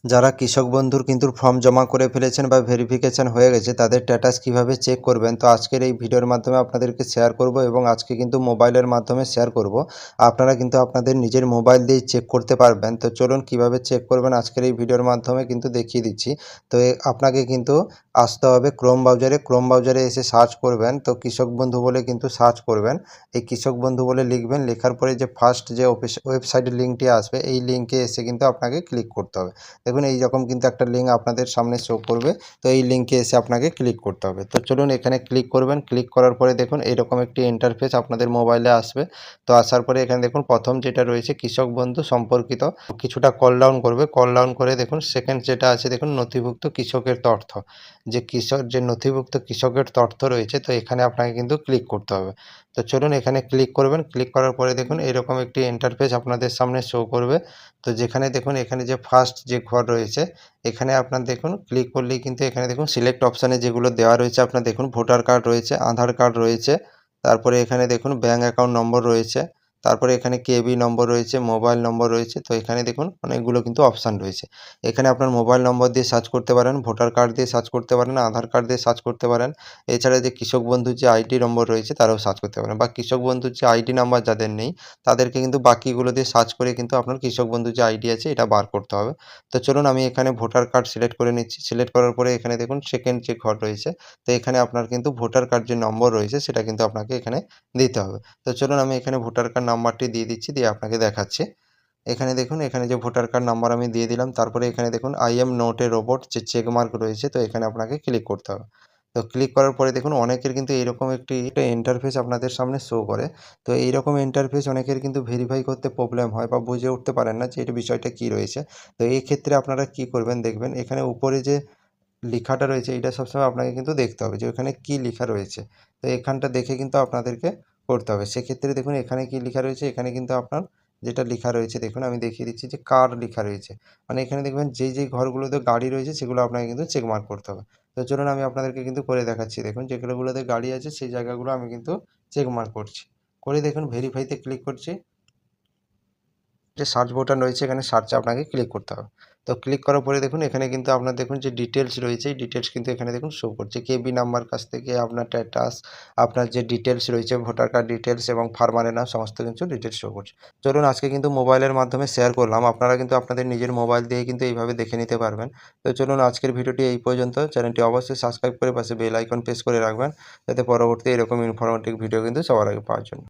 যারা কৃষক বন্ধুর কিন্তু ফর্ম জমা করে ফেলেছেন বা ভেরিফিকেশন হয়ে গেছে তাদের স্ট্যাটাস কিভাবে চেক করবেন, তো আজকের এই ভিডিওর মাধ্যমে আপনাদেরকে শেয়ার করব এবং আজকে কিন্তু মোবাইলের মাধ্যমে শেয়ার করব। আপনারা কিন্তু আপনাদের নিজের মোবাইল দিয়ে চেক করতে পারবেন। তো চলুন কিভাবে চেক করবেন আজকের এই ভিডিওর মাধ্যমে কিন্তু দেখিয়ে দিচ্ছি। তো আপনাকে কিন্তু আসতে হবে ক্রোম ব্রাউজারে এসে সার্চ করবেন। তো কৃষক বন্ধু বলে কিন্তু সার্চ করবেন। এই কৃষক বন্ধু বলে লিখবেন, লেখার পরে যে ফার্স্ট যে ওয়েবসাইটের লিঙ্কটি আসবে এই লিঙ্কে এসে কিন্তু আপনাকে ক্লিক করতে হবে। দেখুন এই রকম কিন্তু একটা লিঙ্ক আপনাদের সামনে শো করবে। তো এই লিঙ্কে এসে আপনাকে ক্লিক করতে হবে। তো চলুন এখানে ক্লিক করবেন। ক্লিক করার পরে দেখুন এইরকম একটি ইন্টারফেস আপনাদের মোবাইলে আসবে। তো আসার পরে এখানে দেখুন প্রথম যেটা রয়েছে কৃষক বন্ধু সম্পর্কিত কিছুটা কল ডাউন করবে। কল ডাউন করে দেখুন সেকেন্ড যেটা আছে দেখুন নথিভুক্ত কৃষকের তথ্য, যে নথিভুক্ত কৃষকের তথ্য রয়েছে, তো এখানে আপনাকে কিন্তু ক্লিক করতে হবে। তো চলুন এখানে ক্লিক করবেন। ক্লিক করার পরে দেখুন এরকম একটি ইন্টারফেস আপনাদের সামনে শো করবে। তো যেখানে দেখুন এখানে যে ফার্স্ট যে ঘর রয়েছে এখানে আপনার দেখুন ক্লিক করলেই কিন্তু এখানে দেখুন সিলেক্ট অপশানে যেগুলো দেওয়া রয়েছে আপনার দেখুন ভোটার কার্ড রয়েছে, আধার কার্ড রয়েছে, তারপরে এখানে দেখুন ব্যাঙ্ক অ্যাকাউন্ট নম্বর রয়েছে, তারপরে এখানে কেবি নম্বর রয়েছে, মোবাইল নম্বর রয়েছে। তো এখানে দেখুন অনেকগুলো কিন্তু অপশান রয়েছে। এখানে আপনার মোবাইল নম্বর দিয়ে সার্চ করতে পারেন, ভোটার কার্ড দিয়ে সার্চ করতে পারেন, আধার কার্ড দিয়ে সার্চ করতে পারেন। এছাড়া যে কৃষক বন্ধুর যে আইডি নম্বর রয়েছে তারাও সার্চ করতে পারেন, বা কৃষক বন্ধুর যে আইডি নাম্বার যাদের নেই তাদেরকে কিন্তু বাকিগুলো দিয়ে সার্চ করে কিন্তু আপনার কৃষক বন্ধুর যে আইডি আছে এটা বার করতে হবে। তো চলুন আমি এখানে ভোটার কার্ড সিলেক্ট করে নিচ্ছি। সিলেক্ট করার পরে এখানে দেখুন সেকেন্ড যে ঘর রয়েছে, তো এখানে আপনার কিন্তু ভোটার কার্ড যে নম্বর রয়েছে সেটা কিন্তু আপনাকে এখানে দিতে হবে। তো চলুন আমি এখানে ভোটার কার্ড নাম্বারটি দিয়ে দিচ্ছি, দিয়ে আপনাকে দেখাচ্ছি। এখানে দেখুন এখানে যে ভোটার কার্ড নাম্বার আমি দিয়ে দিলাম, তারপরে এখানে দেখুন I am not a robot যে চেক মার্ক রয়েছে, তো এখানে আপনাকে ক্লিক করতে হবে। তো ক্লিক করার পরে দেখুন অনেকের কিন্তু এইরকম একটি ইন্টারফেস আপনাদের সামনে শো করে। তো এইরকম ইন্টারফেস অনেকের কিন্তু ভেরিফাই করতে প্রবলেম হয় বা বুঝে উঠতে পারেন না যে এর বিষয়টা কী রয়েছে। তো এই ক্ষেত্রে আপনারা কি করবেন দেখবেন এখানে উপরে যে লেখাটা রয়েছে এটা সবসময় আপনাকে কিন্তু দেখতে হবে যে ওখানে কী লেখা রয়েছে। তো এখানটা দেখে কিন্তু আপনাদেরকে করতে হবে। সেক্ষেত্রে দেখুন এখানে কী লেখা রয়েছে, এখানে কিন্তু আপনার যেটা লেখা রয়েছে দেখুন আমি দেখিয়ে দিচ্ছি যে কার লেখা রয়েছে। মানে এখানে দেখবেন যেই ঘরগুলোতে গাড়ি রয়েছে সেগুলো আপনাকে কিন্তু চেক মার্ক করতে হবে। তো চলুন আমি আপনাদেরকে কিন্তু করে দেখাচ্ছি। দেখুন যেগুলোতে গাড়ি আছে সেই জায়গাগুলো আমি কিন্তু চেক মার্ক করছি। করে দেখুন ভেরিফাইতে ক্লিক করছি। যে সার্চ বাটন রয়েছে এখানে সার্চে আপনাকে ক্লিক করতে হবে। তো ক্লিক করার পরে দেখুন এখানে কিন্তু আপনার দেখুন যে ডিটেলস রয়েছে এই ডিটেলস কিন্তু এখানে দেখুন শো করছে। কেবি নাম্বার কাছ থেকে আপনার স্ট্যাটাস, আপনার যে ডিটেলস রয়েছে ভোটার কার্ড ডিটেলস এবং ফার্মারের নাম সমস্ত কিছু ডিটেলস শো করছে। চলুন আজকে কিন্তু মোবাইলের মাধ্যমে শেয়ার করলাম। আপনারা কিন্তু আপনাদের নিজের মোবাইল দিয়ে কিন্তু এইভাবে দেখে নিতে পারবেন। তো চলুন আজকের ভিডিওটি এই পর্যন্ত। চ্যানেলটি অবশ্যই সাবস্ক্রাইব করে পাশে বেল আইকন প্রেস করে রাখবেন যাতে পরবর্তী এরকম ইনফরমেটিভ ভিডিও কিন্তু সবার আগে পাওয়ার জন্য।